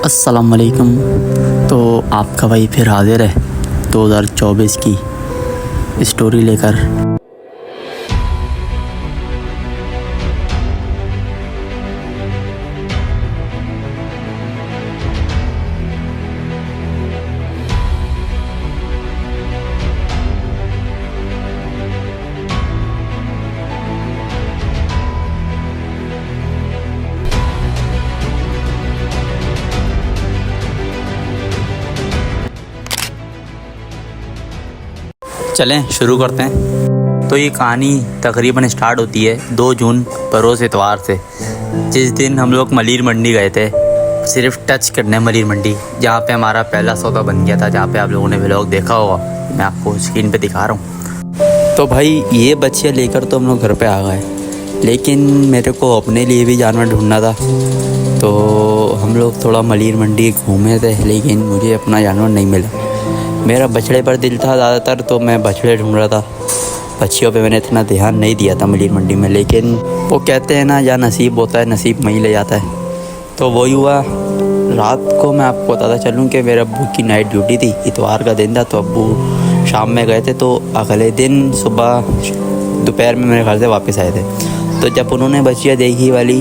अस्सलाम वालेकुम। तो आपका भाई फिर हाजिर है 2024 की स्टोरी लेकर। चलें शुरू करते हैं। तो ये कहानी तकरीबन स्टार्ट होती है 2 जून बरोज़ इतवार से, जिस दिन हम लोग मलिर मंडी गए थे सिर्फ टच करने। मलिर मंडी जहाँ पे हमारा पहला सौदा बन गया था, जहाँ पे आप लोगों ने व्लॉग देखा होगा, मैं आपको स्क्रीन पे दिखा रहा हूँ। तो भाई ये बच्चियाँ लेकर तो हम लोग घर पे आ गए, लेकिन मेरे को अपने लिए भी जानवर ढूंढना था। तो हम लोग थोड़ा मलिर मंडी घूमे थे, लेकिन मुझे अपना जानवर नहीं मिला। मेरा बछड़े पर दिल था ज़्यादातर, तो मैं बछड़े ढूंढ रहा था। बच्चियों पे मैंने इतना ध्यान नहीं दिया था मलिर मंडी में, लेकिन वो कहते हैं ना, जहाँ नसीब होता है नसीब वहीं ले जाता है। तो वही हुआ। रात को मैं आपको बताता चलूँ कि मेरे अब्बू की नाइट ड्यूटी थी, इतवार का दिन था। तो अब्बू शाम में गए थे, तो अगले दिन सुबह दोपहर में मेरे घर से वापस आए थे। तो जब उन्होंने बच्चियाँ देखी वाली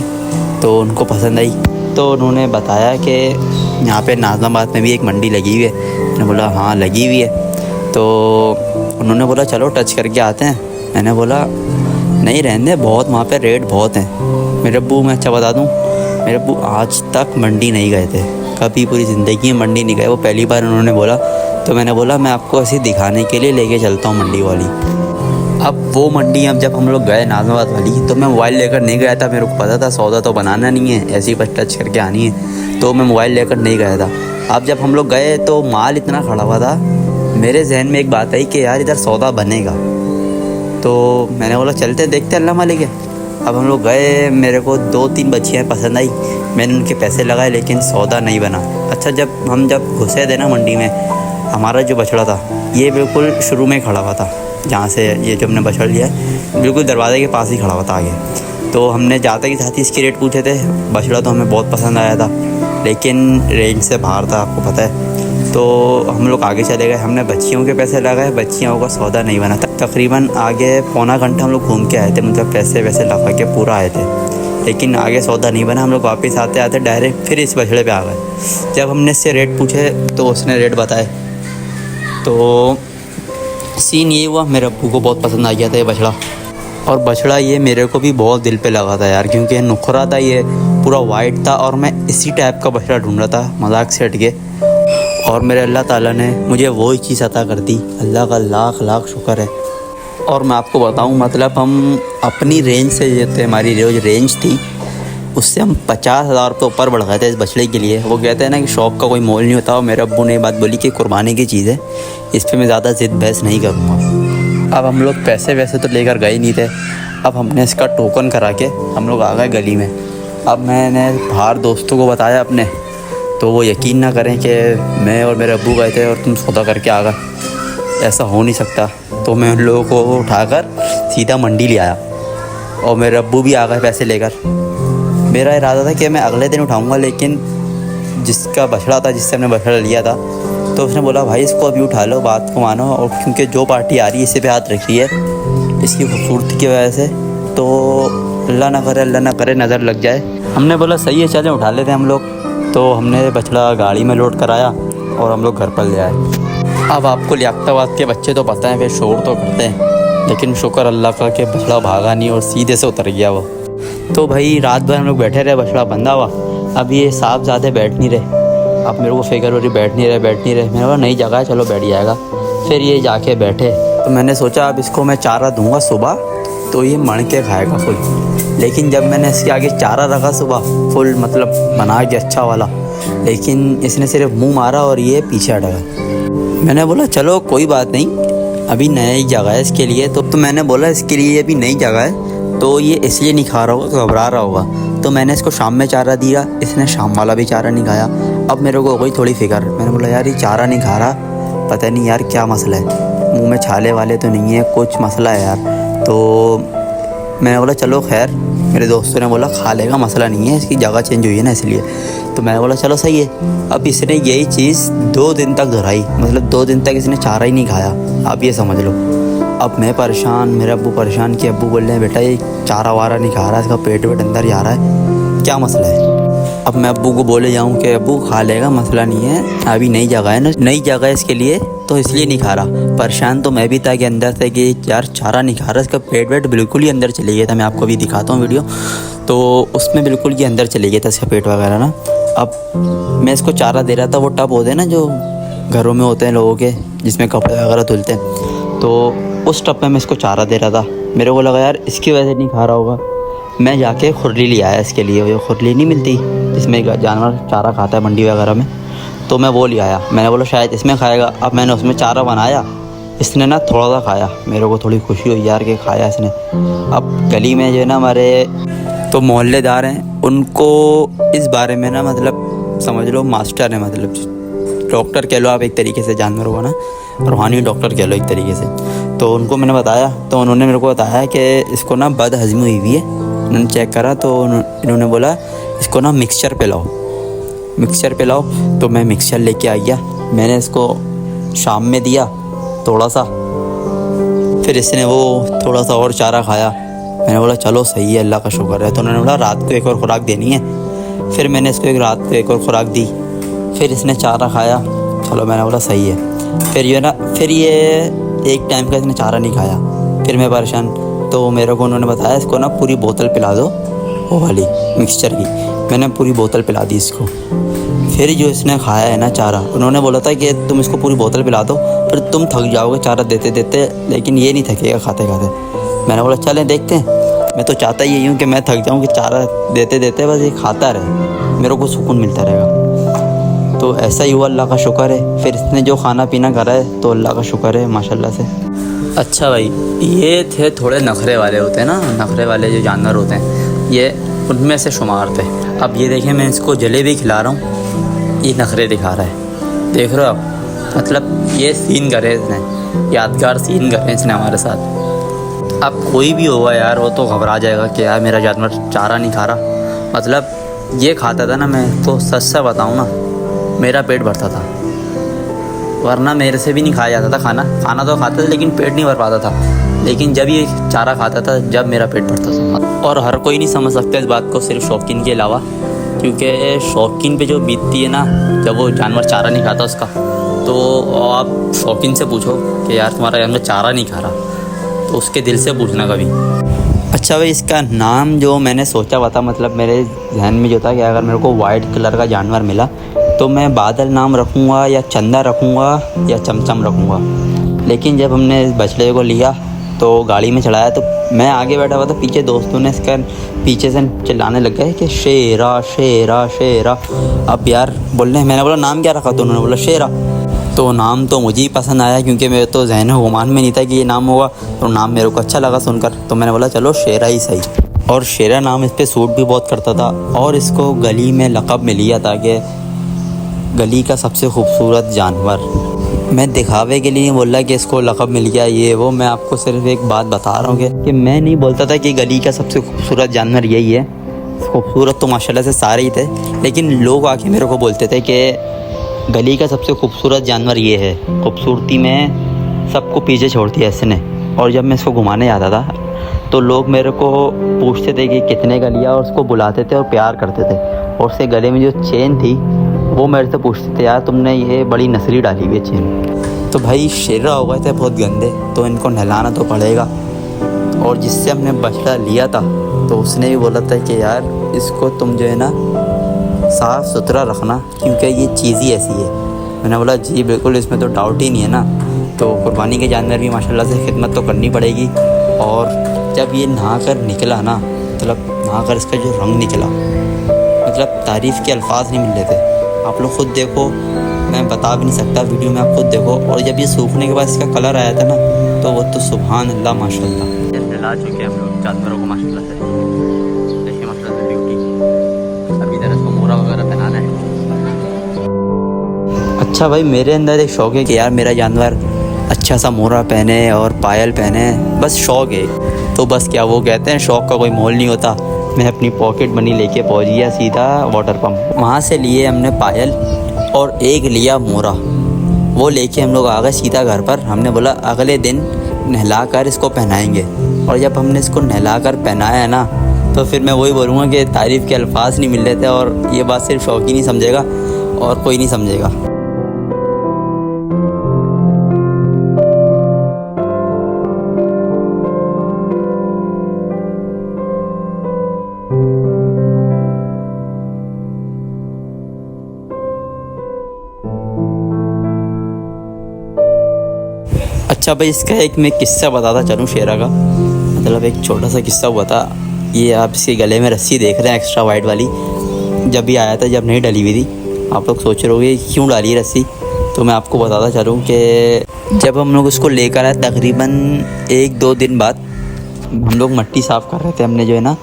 तो उनको पसंद आई, तो उन्होंने बताया कि यहाँ पे नाज़िमाबाद में भी एक मंडी लगी हुई है। मैंने बोला हाँ लगी हुई है। तो उन्होंने बोला चलो टच करके आते हैं। मैंने बोला नहीं रहने, बहुत वहाँ पे रेट बहुत हैं। मेरे अब्बू, मैं अच्छा बता दूँ, मेरे अब्बू आज तक मंडी नहीं गए थे, कभी पूरी ज़िंदगी में मंडी नहीं गए। वो पहली बार उन्होंने बोला, तो मैंने बोला मैं आपको ऐसे दिखाने के लिए लेके चलता हूँ मंडी वाली। अब वो मंडी, अब जब हम लोग गए नाज़िमाबाद वाली, तो मैं मोबाइल लेकर नहीं गया था। मेरे को पता था सौदा तो बनाना नहीं है, ऐसे ही बस टच करके आनी है, तो मैं मोबाइल लेकर नहीं गया था। अब जब हम लोग गए तो माल इतना खड़ा हुआ था, मेरे जहन में एक बात आई कि यार इधर सौदा बनेगा। तो मैंने बोला चलते देखते, अल्लाह मालिक है। अब हम लोग गए, मेरे को 2-3 बच्चियाँ पसंद आई, मैंने उनके पैसे लगाए, लेकिन सौदा नहीं बना। अच्छा, जब घुसे थे ना मंडी में, हमारा जो बछड़ा था ये बिल्कुल शुरू में खड़ा हुआ था, जहाँ से ये जो हमने बछड़ा लिया है बिल्कुल दरवाजे के पास ही खड़ा हुआ था आगे। तो हमने जाते के साथ ही इसके रेट पूछे थे। बछड़ा तो हमें बहुत पसंद आया था, लेकिन रेंज से बाहर था, आपको पता है। तो हम लोग आगे चले गए, हमने बच्चियों के पैसे लगाए, बच्चियों का सौदा नहीं बना था। तकरीबन आगे पौना घंटा हम लोग घूम के आए थे, मतलब पैसे वैसे लगा के पूरा आए थे, लेकिन आगे सौदा नहीं बना। हम लोग वापस आते आते डायरेक्ट फिर इस बछड़े पे आ गए। जब हमने इससे रेट पूछे तो उसने रेट बताए। तो सीन ये हुआ, मेरे अब्बू को बहुत पसंद आ गया था ये बछड़ा। और बछड़ा ये मेरे को भी बहुत दिल पे लगा था यार, क्योंकि नुखरा था, ये पूरा वाइट था, और मैं इसी टाइप का बछड़ा ढूंढ रहा था मजाक से हट के। और मेरे अल्लाह ताला ने मुझे वही चीज़ अता कर दी, अल्लाह का लाख लाख शुक्र है। और मैं आपको बताऊं, मतलब हम अपनी रेंज से, जैसे हमारी जो रेंज थी उससे हम 50,000 रुपये ऊपर बढ़ गए थे इस बछड़े के लिए। वो कहते हैं ना कि शौक़ का कोई मोल नहीं होता। और मेरे अब्बू ने बात बोली कि कुर्बानी की चीज़ है, इस पर मैं ज़्यादा ज़िद बहस नहीं करूँगा। अब हम लोग पैसे वैसे तो लेकर गए नहीं थे। अब हमने इसका टोकन करा के हम लोग आ गए गली में। अब मैंने बाहर दोस्तों को बताया अपने, तो वो यकीन ना करें कि मैं और मेरे अब्बू गए थे और तुम सौदा करके आ गए, ऐसा हो नहीं सकता। तो मैं उन लोगों को उठाकर सीधा मंडी ले आया, और मेरे अब्बू भी आ गए पैसे लेकर। मेरा इरादा था कि मैं अगले दिन उठाऊँगा, लेकिन जिसका बछड़ा था, जिससे हमने बछड़ा लिया था, तो उसने बोला भाई इसको अभी उठा लो, बात को मानो। और क्योंकि जो पार्टी आ रही है इसी पे हाथ रखी है, इसकी खूबसूरती की वजह से, तो अल्लाह ना करे नज़र लग जाए। हमने बोला सही है, चलें उठा लेते हैं हम लोग। तो हमने बछड़ा गाड़ी में लोड कराया और हम लोग घर पर ले आए। अब आपको लियाकताबाद के बच्चे तो पता है, वे शोर तो करते हैं, लेकिन शुक्र अल्लाह का कि बछड़ा भागा नहीं और सीधे से उतर गया वो। तो भाई रात भर हम लोग बैठे रहे, बछड़ा बंधा हुआ। अब ये साहब ज़्यादा बैठ नहीं रहे, अब मेरे को फिक्र हो रही, बैठ नहीं रहे। मैंने बोला नई जगह है, चलो बैठ जाएगा। फिर ये जाके बैठे, तो मैंने सोचा अब इसको मैं चारा दूंगा सुबह, तो ये मण के खाएगा फुल। लेकिन जब मैंने इसके आगे चारा रखा सुबह फुल, मतलब बना के अच्छा वाला, लेकिन इसने सिर्फ मुंह मारा और ये पीछे हट गया। मैंने बोला चलो कोई बात नहीं, अभी नई जगह है इसके लिए। तो मैंने बोला इसके लिए अभी नई जगह है, तो ये इसलिए नहीं खा रहा होगा, घबरा रहा होगा। तो मैंने इसको शाम में चारा दिया, इसने शाम वाला भी चारा नहीं खाया। अब मेरे को हो गई थोड़ी फिक्र, मैंने बोला यार ये चारा नहीं खा रहा, पता नहीं यार क्या मसला है, मुंह में छाले वाले तो नहीं है, कुछ मसला है यार। तो मैंने बोला चलो खैर मेरे दोस्तों ने बोला खा लेगा, मसला नहीं है, इसकी जगह चेंज हुई है ना इसलिए। तो मैंने बोला चलो सही है। अब इसने यही चीज़ 2 दिन तक दोहराई, मतलब 2 दिन तक इसने चारा ही नहीं खाया। आप ये समझ लो। अब मैं परेशान, मेरे अब्बू परेशान कि अब्बू बोल रहे हैं बेटा ये चारा वारा नहीं खा रहा, इसका पेट वेट अंदर जा रहा है, क्या मसला है। अब मैं अब्बू को बोले जाऊँ कि अब्बू खा लेगा, मसला नहीं है, अभी नई जगह है ना, नई जगह है इसके लिए, तो इसलिए नहीं खा रहा। परेशान तो मैं भी था कि अंदर से कि यार चारा नहीं खा रहा, इसका पेट वेट बिल्कुल ही अंदर चले गया था। मैं आपको अभी दिखाता हूँ वीडियो, तो उसमें बिल्कुल ही अंदर चले गया था इसका पेट वगैरह ना। अब मैं इसको चारा दे रहा था, वो टब होते हैं ना जो घरों में होते हैं लोगों के, जिसमें कपड़े वगैरह धुलते हैं, तो उस टब में मैं इसको चारा दे रहा था। मेरे को लगा यार इसकी वजह से नहीं खा रहा होगा। मैं जाके खुरली ले आया इसके लिए, वो खुरली नहीं मिलती जिसमें जानवर चारा खाता है मंडी वगैरह में, तो मैं वो ले आया। मैंने बोला शायद इसमें खाएगा। अब मैंने उसमें चारा बनाया, इसने ना थोड़ा सा खाया, मेरे को थोड़ी खुशी हुई यार कि खाया इसने। अब गली में जो है ना हमारे तो मोहल्लेदार हैं, उनको इस बारे में ना मतलब समझ लो मास्टर है, मतलब डॉक्टर कह लो आप एक तरीके से जानवरों को ना, रूहानी डॉक्टर कह लो एक तरीके से। तो उनको मैंने बताया, तो उन्होंने मेरे को बताया कि इसको ना बदहज़मी हुई हुई है। उन्होंने चेक करा तो इन्होंने बोला इसको ना मिक्सचर पिलाओ, मिक्सचर पिलाओ। तो मैं मिक्सचर लेके आ गया, मैंने इसको शाम में दिया थोड़ा सा, फिर इसने वो थोड़ा सा और चारा खाया। मैंने बोला चलो सही है, अल्लाह का शुक्र है। तो उन्होंने बोला रात को एक और खुराक देनी है, फिर मैंने इसको रात को एक और खुराक दी, फिर इसने चारा खाया। चलो मैंने बोला सही है। फिर ये एक टाइम का इसने चारा नहीं खाया, फिर मैं परेशान। तो मेरे को उन्होंने बताया इसको ना पूरी बोतल पिला दो, वो वाली मिक्सचर की। मैंने पूरी बोतल पिला दी इसको। फिर जो इसने खाया है ना चारा, उन्होंने बोला था कि तुम इसको पूरी बोतल पिला दो, फिर तुम थक जाओगे चारा देते देते, लेकिन ये नहीं थकेगा खाते खाते। मैंने बोला चलें देखते हैं। मैं तो चाहता यही हूँ कि मैं थक जाऊँ कि चारा देते देते बस ये खाता रहे, मेरे को सुकून मिलता रहेगा। तो ऐसा ही हुआ, अल्लाह का शुक्र है। फिर इसने जो खाना पीना करा है तो अल्लाह का शुक्र है माशाल्लाह से। अच्छा भाई, ये थे थोड़े नखरे वाले होते हैं ना, नखरे वाले जो जानवर होते हैं, ये उनमें से शुमार थे। अब ये देखें, मैं इसको जलेबी खिला रहा हूँ, ये नखरे दिखा रहा है, देख रहे हो आप। मतलब ये सीन करे इसने, यादगार सीन करे इसने हमारे साथ। अब कोई भी होगा यार, वो तो घबरा जाएगा कि यार मेरा जानवर चारा नहीं खा रहा। मतलब ये खाता था ना, मैं तो सच से बताऊँ ना, मेरा पेट भरता था, वरना मेरे से भी नहीं खाया जाता था खाना। खाना तो खाता था लेकिन पेट नहीं भर पाता था। लेकिन जब ये चारा खाता था, जब मेरा पेट भरता था। और हर कोई नहीं समझ सकता इस बात को, सिर्फ शौकीन के अलावा, क्योंकि शौकीन पे जो बीतती है ना जब वो जानवर चारा नहीं खाता उसका, तो आप शौकीन से पूछो कि यार तुम्हारा जानवर चारा नहीं खा रहा, तो उसके दिल से पूछना कभी। अच्छा भाई, इसका नाम जो मैंने सोचा हुआ था, मतलब मेरे जहन में जो था कि अगर मेरे को वाइट कलर का जानवर मिला तो मैं बादल नाम रखूँगा या चंदा रखूँगा या चमचम रखूँगा। लेकिन जब हमने इस बछड़े को लिया तो गाड़ी में चढ़ाया, तो मैं आगे बैठा हुआ था, पीछे दोस्तों ने इसका पीछे से चिल्लाने लग गए कि शेरा शेरा शेरा। अब यार बोलने, मैंने बोला नाम क्या रखा, तो उन्होंने बोला शेरा। तो नाम तो मुझे ही पसंद आया, क्योंकि मेरे तो जहन गुमान में नहीं था कि ये नाम होगा, तो नाम मेरे को अच्छा लगा सुनकर, तो मैंने बोला चलो शेरा ही सही। और शेरा नाम इस पर सूट भी बहुत करता था। और इसको गली में लक़ब मिल गया था कि गली का सबसे खूबसूरत जानवर। मैं दिखावे के लिए नहीं बोल रहा कि इसको लक़ब मिल गया ये वो, मैं आपको सिर्फ एक बात बता रहा हूँ कि मैं नहीं बोलता था कि गली का सबसे खूबसूरत जानवर यही है। खूबसूरत तो माशाल्लाह से सारे ही थे, लेकिन लोग आके मेरे को बोलते थे कि गली का सबसे खूबसूरत जानवर ये है। खूबसूरती में सबको पीछे छोड़ दिया इसने। और जब मैं इसको घुमाने जाता था तो लोग मेरे को पूछते थे कि कितने का लिया, और उसको बुलाते थे और प्यार करते थे। और उसके गले में जो चेन थी वो मेरे से पूछते थे यार तुमने ये बड़ी नस्ली डाली हुई है चेन। तो भाई शेरा हो गए थे बहुत गंदे, तो इनको नहलाना तो पड़ेगा। और जिससे हमने बछड़ा लिया था तो उसने भी बोला था कि यार इसको तुम जो है ना साफ़ सुथरा रखना, क्योंकि ये चीज़ ही ऐसी है। मैंने बोला जी बिल्कुल, इसमें तो डाउट ही नहीं है ना। तो कुर्बानी के जानवर भी माशाल्लाह से खिदमत तो करनी पड़ेगी। और जब ये नहा कर निकला ना, मतलब नहा कर इसका जो रंग निकला, मतलब तारीफ़ के अल्फाज नहीं मिल रहे थे। आप लोग ख़ुद देखो, मैं बता भी नहीं सकता, वीडियो में आप खुद देखो। और जब ये सूखने के बाद इसका कलर आया था ना, तो वो तो सुभान अल्लाह माशाल्लाह। नहला चुके हम लोग जानवरों को माशाल्लाह से, देखिए माशाल्लाह से ब्यूटी। अभी इधर इसको मोरा वगैरह पहनाना है। अच्छा भाई, मेरे अंदर एक शौक़ है कि यार मेरा जानवर अच्छा सा मोरा पहने और पायल पहने, बस शौक़ है। तो बस क्या वो कहते हैं शौक़ का कोई मोल नहीं होता। मैं अपनी पॉकेट मनी लेके पहुंच गया सीधा वाटर पंप। वहाँ से लिए हमने पायल और एक लिया मोरा, वो लेके हम लोग आ गए सीधा घर पर। हमने बोला अगले दिन नहलाकर इसको पहनाएंगे, और जब हमने इसको नहलाकर पहनाया ना तो फिर मैं वही बोलूँगा कि तारीफ़ के अल्फाज नहीं मिल रहे थे, और ये बात सिर्फ शौकीन ही समझेगा और कोई नहीं समझेगा। अच्छा भाई, इसका एक मैं किस्सा बताता चलूँ शेरा का। मतलब एक छोटा सा किस्सा हुआ था। ये आप इसके गले में रस्सी देख रहे हैं एक्स्ट्रा वाइट वाली, जब भी आया था, जब नहीं डली हुई थी। आप लोग सोच रहे होंगे क्यों डाली है रस्सी, तो मैं आपको बताता चलूँ कि जब हम लोग उसको लेकर आए तकरीबन 1-2 दिन बाद, हम लोग मट्टी साफ़ कर रहे थे। हमने जो है ना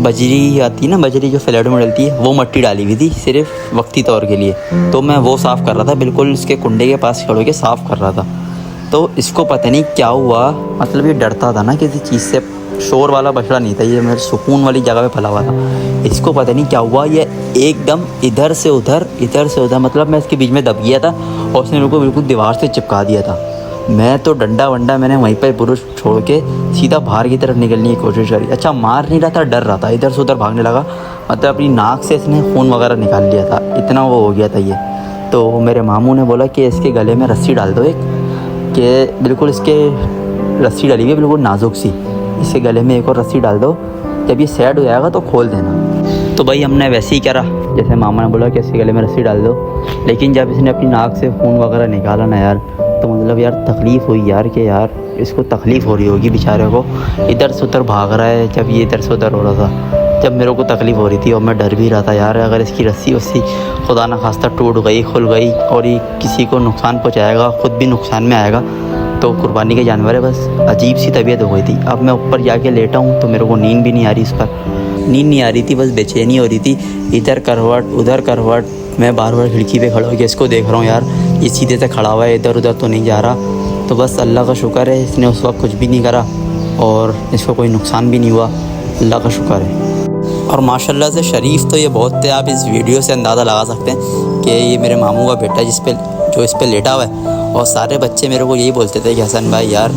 बजरी आती है ना, बजरी जो फ्लैट में डलती है, वो मट्टी डाली हुई थी सिर्फ वक्ती तौर के लिए। तो मैं वो साफ़ कर रहा था, बिल्कुल इसके कुंडे के पास खड़े के साफ़ कर रहा था। तो इसको पता नहीं क्या हुआ, मतलब ये डरता था ना किसी चीज़ से। शोर वाला बछड़ा नहीं था ये, मेरे सुकून वाली जगह पे फैला हुआ था। इसको पता नहीं क्या हुआ, ये एकदम इधर से उधर मतलब मैं इसके बीच में दब गया था, और उसने मेरे को बिल्कुल दीवार से चिपका दिया था। मैं तो डंडा वंडा मैंने वहीं पर पुरुष छोड़ के सीधा बाहर की तरफ निकलने की कोशिश करी। अच्छा, मार नहीं रहा था, डर रहा था, इधर से उधर भागने लगा। मतलब अपनी नाक से इसने खून वगैरह निकाल लिया था, इतना वो हो गया था ये। तो मेरे मामू ने बोला कि इसके गले में रस्सी डाल दो एक, कि बिल्कुल इसके रस्सी डाली हुई है बिल्कुल नाजुक सी, इसके गले में एक और रस्सी डाल दो, जब ये सेट हो जाएगा तो खोल देना। तो भाई हमने वैसे ही करा जैसे मामा ने बोला कि इसके गले में रस्सी डाल दो। लेकिन जब इसने अपनी नाक से खून वगैरह निकाला ना यार, तो मतलब यार तकलीफ़ हुई यार, कि यार इसको तकलीफ़ हो रही होगी बेचारे को, इधर से उधर भाग रहा है जब ये इधर से उधर हो रहा था। जब मेरे को तकलीफ़ हो रही थी और मैं डर भी रहा था यार, अगर इसकी रस्सी वस्सी खुदा न खास्ता टूट गई, खुल गई और ये किसी को नुकसान पहुँचाएगा, ख़ुद भी नुकसान में आएगा, तो कुर्बानी के जानवर है। बस अजीब सी तबीयत हो गई थी। अब मैं ऊपर जाके लेटा हूँ तो मेरे को नींद भी नहीं आ रही, इस पर नींद नहीं आ रही थी, बस बेचैनी हो रही थी। इधर करवट उधर करवट, मैं बार बार खिड़की पे खड़ा होकर इसको देख रहा हूँ यार, ये सीधे से खड़ा हुआ है, इधर उधर तो नहीं जा रहा। तो बस अल्लाह का शुक्र है इसने उस वक्त कुछ भी नहीं करा और इसको कोई नुकसान भी नहीं हुआ, अल्लाह का शुक्र है। और माशाल्लाह से शरीफ तो ये बहुत थे, आप इस वीडियो से अंदाज़ा लगा सकते हैं कि ये मेरे मामू का बेटा जो इस पर लेटा हुआ है। और सारे बच्चे मेरे को यही बोलते थे कि हसन भाई यार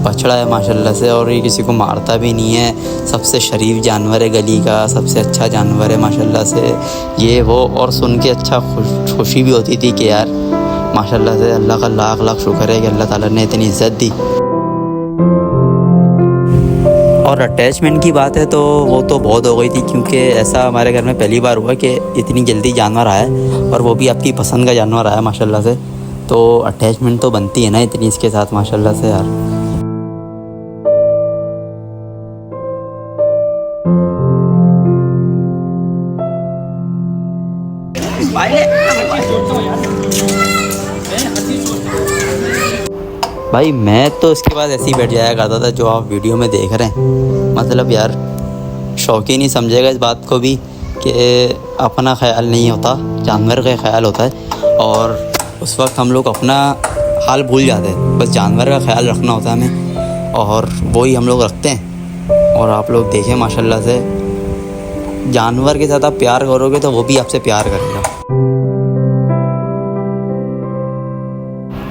बछड़ा है माशाल्लाह से, और ये किसी को मारता भी नहीं है, सबसे शरीफ जानवर है गली का, सबसे अच्छा जानवर है माशाल्लाह से, ये वो। और सुन के अच्छा खुशी भी होती थी कि यार माशाल्लाह से अल्लाह का लाख लाख शुक्र है कि अल्लाह ताला ने इतनी इज़्ज़त दी। और अटैचमेंट की बात है तो वो तो बहुत हो गई थी, क्योंकि ऐसा हमारे घर में पहली बार हुआ कि इतनी जल्दी जानवर आया, और वो भी आपकी पसंद का जानवर आया माशाल्लाह से। तो अटैचमेंट तो बनती है ना इतनी इसके साथ माशाल्लाह से यार। भाई मैं तो इसके बाद ऐसे ही बैठ जाया करता था जो आप वीडियो में देख रहे हैं। मतलब यार शौकीन ही समझेगा इस बात को भी कि अपना ख्याल नहीं होता, जानवर का ख्याल होता है। और उस वक्त हम लोग अपना हाल भूल जाते हैं, बस जानवर का ख्याल रखना होता है हमें, और वही हम लोग रखते हैं। और आप लोग देखें माशाल्लाह से, जानवर के साथ आप प्यार करोगे तो वो भी आपसे प्यार करेगा।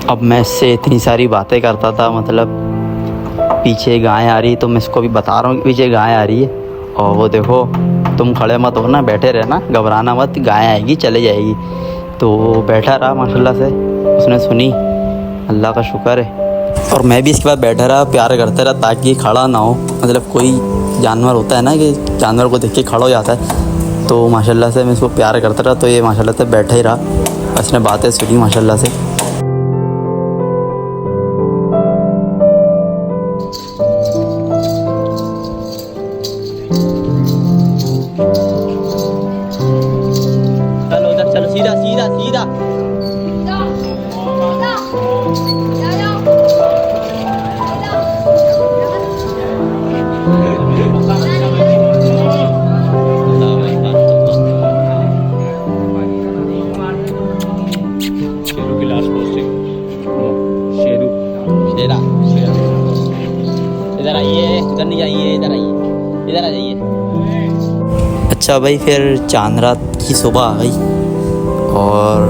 अब मैं इससे इतनी सारी बातें करता था, मतलब पीछे गाय आ रही, तो मैं इसको भी बता रहा हूँ कि पीछे गाय आ रही है, और वो देखो तुम खड़े मत हो ना, बैठे रहना, घबराना मत, गाय आएगी चले जाएगी। तो बैठा रहा माशाल्लाह से, उसने सुनी, अल्लाह का शुक्र है। और मैं भी इसके बाद बैठा रहा, प्यार करते रहा, ताकि खड़ा ना हो। मतलब कोई जानवर होता है ना कि जानवर को देख के खड़ा हो जाता है, तो माशाल्लाह से मैं इसको प्यार करता रहा, तो ये माशाल्लाह से बैठा ही रहा, उसने बातें सुनी माशाल्लाह से। चलो सीधा सीधा सीधा। शेरू की लास्ट पोस्टिंग, शेरू शेरा इधर आइए, इधर नहीं जाइए, इधर आइए, इधर आ जाइए। अच्छा भाई, फिर चांद रात की सुबह आ गई और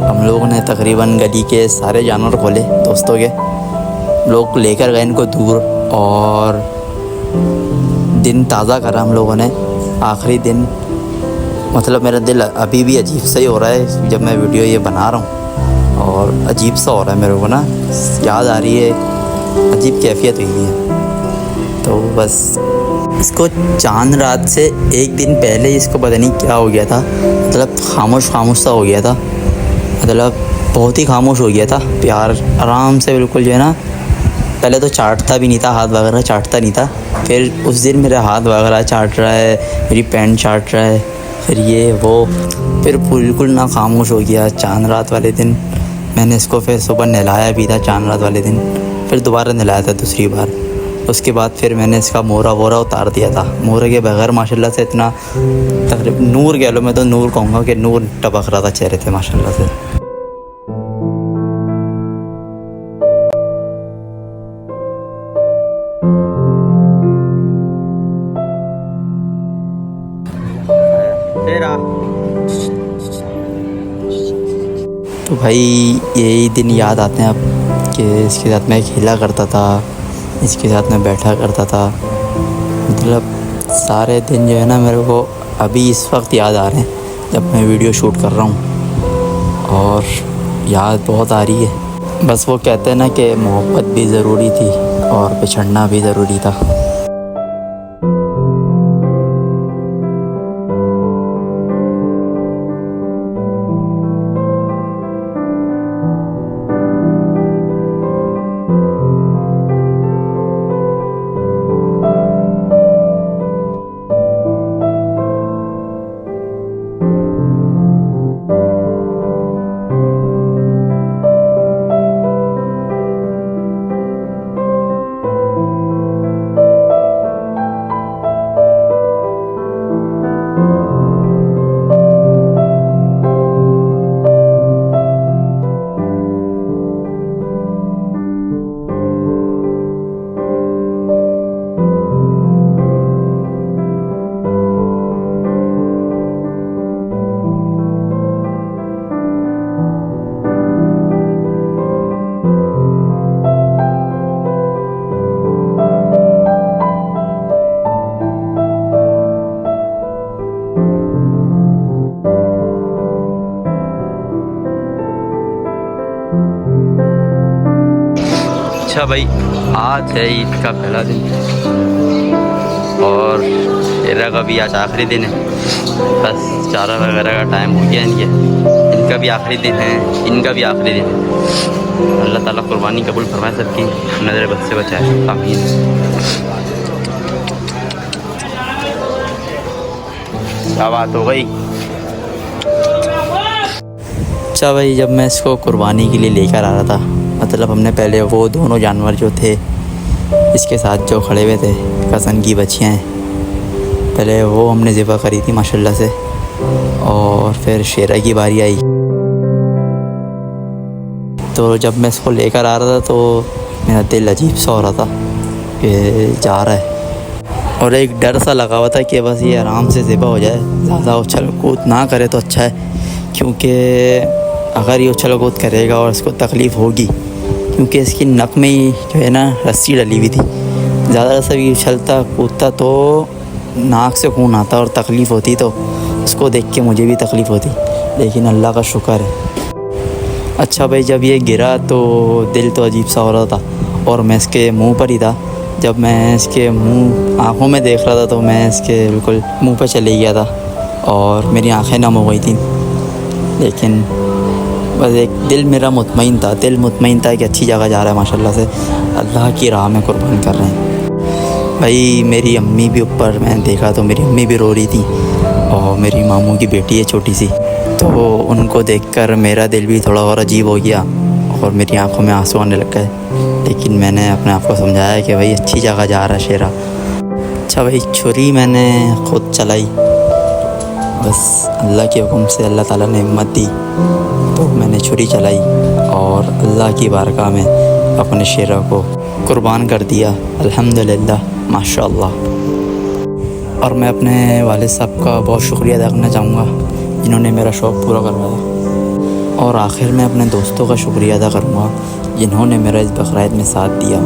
हम लोगों ने तकरीबन गली के सारे जानवर खोले दोस्तों के, लोग लेकर गए इनको दूर और दिन ताज़ा करा हम लोगों ने। आखिरी दिन मतलब मेरा दिल अभी भी अजीब सा ही हो रहा है जब मैं वीडियो ये बना रहा हूँ, और अजीब सा हो रहा है मेरे को ना, याद आ रही है, अजीब कैफियत हुई है। तो बस इसको चांद रात से एक दिन पहले इसको पता नहीं क्या हो गया था, मतलब खामोश सा हो गया था, मतलब बहुत ही खामोश हो गया था। प्यार आराम से बिल्कुल जो है ना, पहले तो चाटता भी नहीं था, हाथ वगैरह चाटता नहीं था, फिर उस दिन मेरे हाथ वगैरह चाट रहा है, मेरी पैंट चाट रहा है, फिर ये वो, फिर बिल्कुल ना खामोश हो गया। चांद रात वाले दिन मैंने इसको फिर सुबह नहलाया भी था, चांद रात वाले दिन फिर दोबारा नहलाया था दूसरी बार। उसके बाद फिर मैंने इसका मोरा वोरा उतार दिया था। मोरे के बगैर माशाल्लाह से इतना तकरीबन नूर कह लो, मैं तो नूर कहूँगा कि नूर टपक रहा था चेहरे थे माशाल्लाह से। तो भाई यही दिन याद आते हैं अब कि इसके साथ मैं खेला करता था, इसके साथ मैं बैठा करता था, मतलब सारे दिन जो है ना मेरे को अभी इस वक्त याद आ रहे हैं जब मैं वीडियो शूट कर रहा हूँ, और याद बहुत आ रही है। बस वो कहते हैं ना कि मोहब्बत भी ज़रूरी थी और बिछड़ना भी ज़रूरी था। अच्छा भाई, आज है ईद का पहला दिन और शेरा का भी आज आखिरी दिन है। बस चारा वगैरह का टाइम हो गया इनका भी आखिरी दिन है, इनका भी आखिरी दिन है। अल्लाह ताला कुर्बानी कबूल फरमाए, सबकी नज़र बद से बचाए, आमीन। क्या बात हो गई। अच्छा भाई, जब मैं इसको कुर्बानी के लिए लेकर आ रहा था, मतलब हमने पहले वो दोनों जानवर जो थे इसके साथ जो खड़े हुए थे, कज़न की बच्चियाँ हैं, पहले वो हमने ज़िबा करी थी माशाल्लाह से, और फिर शेरा की बारी आई। तो जब मैं इसको लेकर आ रहा था तो मेरा दिल अजीब सा हो रहा था कि जा रहा है, और एक डर सा लगा हुआ था कि बस ये आराम से ज़िबा हो जाए, ज़्यादा उछल कूद ना करे तो अच्छा है, क्योंकि अगर ये उछल कूद करेगा और इसको तकलीफ़ होगी, क्योंकि इसकी नक में ही जो है ना रस्सी डली हुई थी, ज़्यादा से भी उछलता कूदता तो नाक से खून आता और तकलीफ़ होती, तो उसको देख के मुझे भी तकलीफ़ होती, लेकिन अल्लाह का शुक्र है। अच्छा भाई, जब ये गिरा तो दिल तो अजीब सा हो रहा था, और मैं इसके मुंह पर ही था। जब मैं इसके मुंह आँखों में देख रहा था तो मैं इसके बिल्कुल मुंह पर चले गया था और मेरी आँखें नम हो गई थी, लेकिन बस एक दिल मेरा मुतमईन था, दिल मुतमईन था कि अच्छी जगह जा रहा है माशाल्लाह से, अल्लाह की राह में कुर्बान कर रहे हैं। भाई मेरी अम्मी भी ऊपर, मैंने देखा तो मेरी अम्मी भी रो रही थी, और मेरी मामू की बेटी है छोटी सी, तो उनको देखकर मेरा दिल भी थोड़ा और अजीब हो गया और मेरी आंखों में आंसू आने लग गए, लेकिन मैंने अपने आप को समझाया कि भाई अच्छी जगह जा रहा है शेरा। अच्छा भाई, छुरी मैंने ख़ुद चलाई, बस अल्लाह के हुक्म से अल्लाह ताला ने हिम्मत दी तो मैंने छुरी चलाई और अल्लाह की बारगाह में अपने शेरा को कुर्बान कर दिया। अल्हम्दुलिल्लाह, माशाअल्लाह। और मैं अपने वालिद साहब का बहुत शुक्रिया अदा करना चाहूँगा जिन्होंने मेरा शौक़ पूरा करवाया। और आखिर में अपने दोस्तों का शुक्रिया अदा करूँगा जिन्होंने मेरा इस बकरा ईद में साथ दिया।